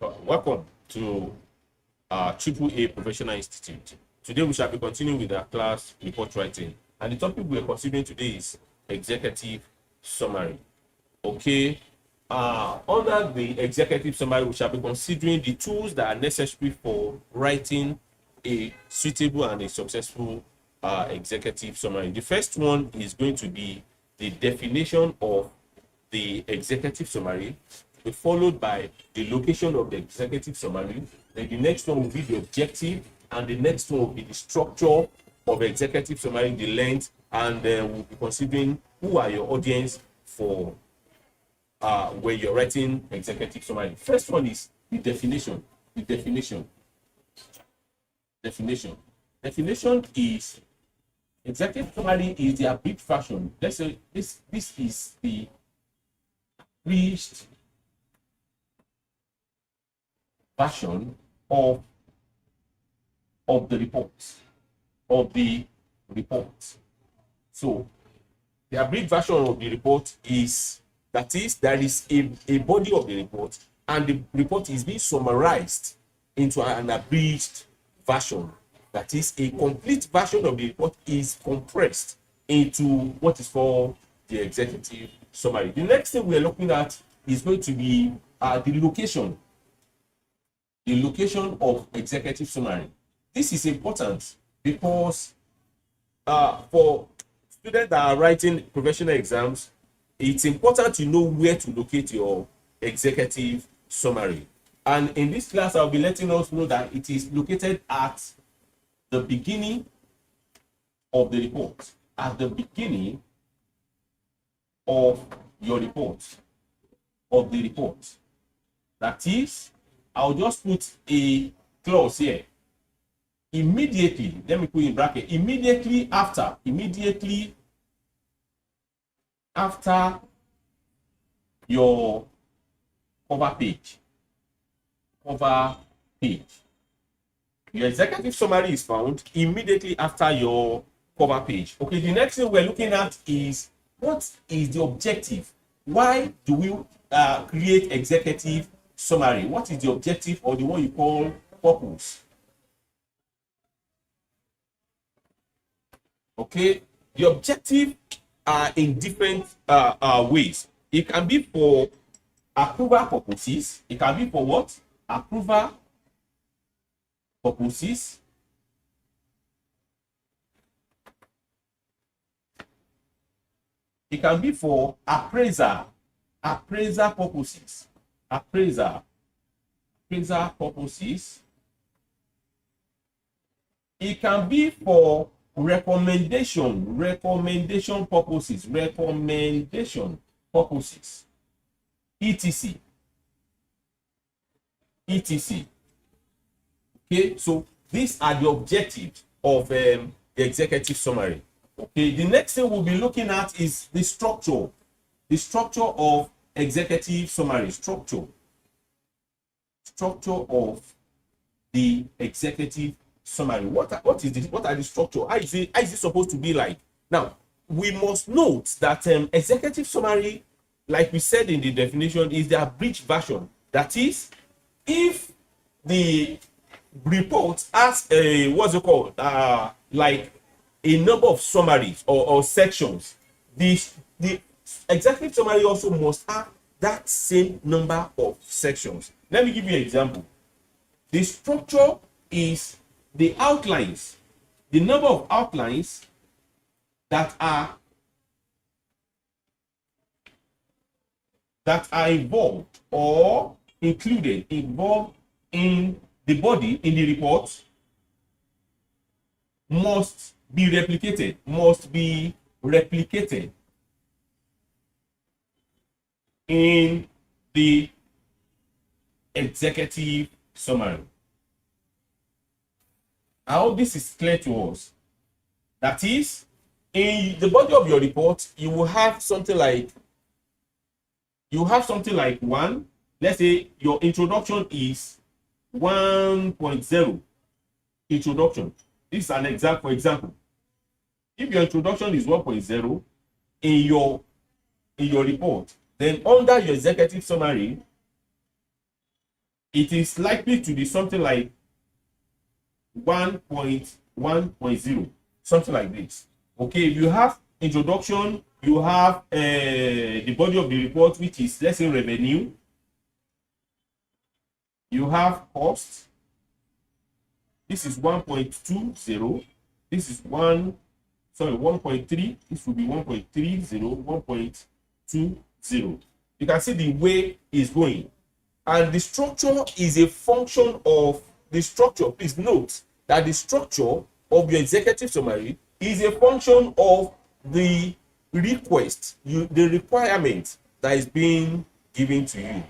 Welcome to our AAA Professional Institute. Today we shall be continuing with our class report writing, and the topic we are considering today is executive summary. Okay, under the executive summary, we shall be considering the tools that are necessary for writing a suitable and a successful executive summary. The first one is going to be the definition of the executive summary, followed by the location of the executive summary. Then the next one will be the objective, and the next one will be the structure of executive summary, the length, and then we'll be considering who are your audience for when you're writing executive summary. First one is the definition. The definition is executive summary is the abridged version. Let's say this is the abridged version of the report. So the abridged version of the report is, that is, there is a body of the report, and the report is being summarized into an abridged version. That is, a complete version of the report is compressed into what is called the executive summary. The next thing we are looking at is going to be the location of executive summary. This is important because for students that are writing professional exams, it's important to know where to locate your executive summary. And in this class, I'll be letting us know that it is located at the beginning of the report. At the beginning of your report, That is, I'll just put a clause here. Immediately, let me put in bracket, immediately after your cover page. Your executive summary is found immediately after your cover page. Okay, the next thing we're looking at is, what is the objective? Why do we create executive summary? What is the objective, or the one you call purpose? Okay, the objective are in different ways. It can be for approval purposes. It can be for what? Approval purposes. It can be for appraiser purposes. Appraiser purposes. It can be for recommendation purposes, etc. Okay, so these are the objectives of the executive summary. Okay, the next thing we'll be looking at is the structure of executive summary. Structure of the executive summary. What are the structure? How is it supposed to be like? Now, we must note that executive summary, like we said in the definition, is the abridged version. That is, if the report has a like a number of summaries or sections, the executive summary also must have that same number of sections. Let me give you an example. The structure is the outlines, the number of outlines that are involved or involved in the body, in the report, must be replicated in the executive summary. I hope this is clear to us. That is, in the body of your report, you will have something like one. Let's say your introduction is 1.0. Introduction. This is an example. For example, if your introduction is 1.0 in your report, then under your executive summary, it is likely to be something like 1.1.0, something like this. Okay, if you have introduction, you have the body of the report, which is, let's say, revenue. You have cost. This is 1.20. This is 1.3. This will be 1.30, 1.20. You can see the way it's going. And the structure is a function of the structure. Please note that the structure of your executive summary is a function of the request, the requirement that is being given to you.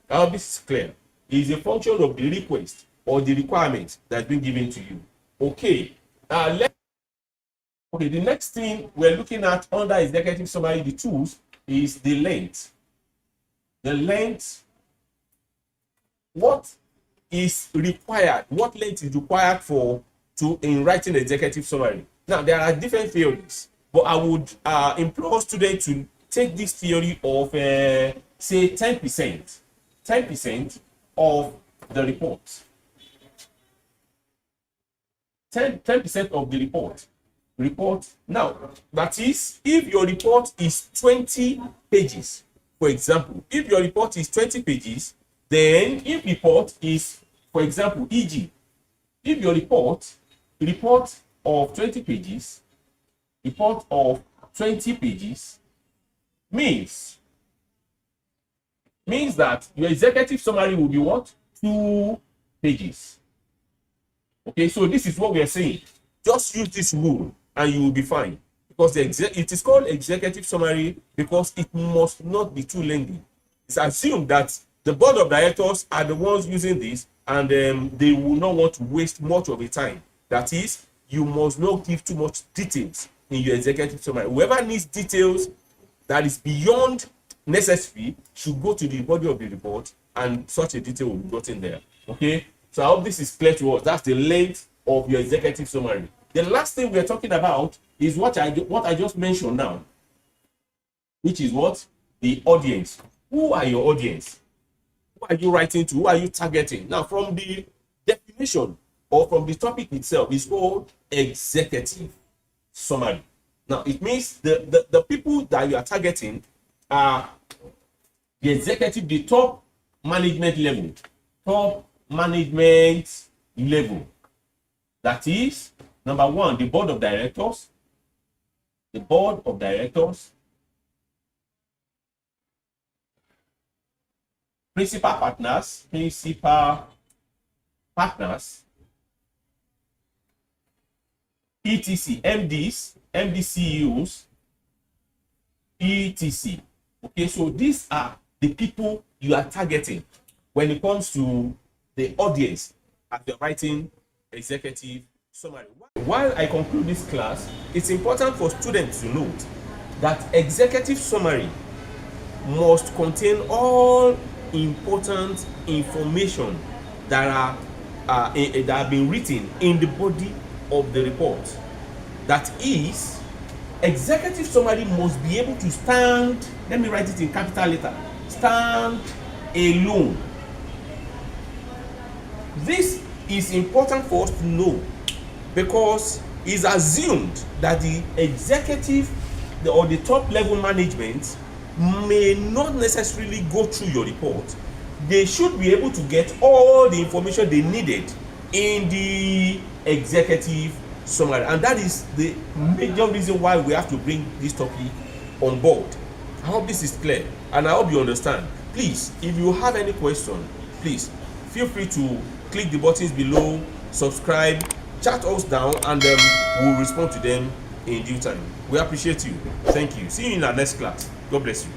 Now this is clear. It is a function of the request or the requirement that's been given to you. Okay. Okay, the next thing we're looking at under executive summary, the tools, is the length. The length, what is required, what length is required in writing the executive summary. Now, there are different theories, but I would implore students to take this theory of, say, 10%. 10% of the report. 10% of the report. Now, that is, if your report is 20 pages, for example, if your report is 20 pages, then if report is, for example, e.g., if your report of 20 pages, means that your executive summary will be what? 2 pages. Okay, so this is what we are saying. Just use this rule and you will be fine, because it is called executive summary because it must not be too lengthy. It's assumed that the board of directors are the ones using this, and they will not want to waste much of the time. That is, you must not give too much details in your executive summary. Whoever needs details that is beyond necessary should go to the body of the report, and such a detail will be brought in there. Okay, so I hope this is clear to us. That's the length of your executive summary. The last thing we are talking about is what I just mentioned now, which is what? The audience. Who are your audience? Who are you writing to? Who are you targeting? Now, from the definition or from the topic itself, it's called executive summary. Now, it means the people that you are targeting are the executive, the top management level. Top management level. That is, number one, the board of directors. The board of directors. Principal partners, etc., MDs, MD CEOs, etc. Okay, so these are the people you are targeting when it comes to the audience as you're writing executive summary. While I conclude this class, it's important for students to note that executive summary must contain all important information that have been written in the body of the report. That is, executive summary must be able to stand, let me write it in capital letter, stand alone. This is important for us to know because it's assumed that the executive or the top level management may not necessarily go through your report. They should be able to get all the information they needed in the executive summary, and that is the major reason why we have to bring this topic on board. I hope this is clear and I hope you understand. Please, if you have any question, please feel free to click the buttons below, subscribe, chat us down, and we'll respond to them in due time. We appreciate you. Thank you. See you in our next class. God bless you.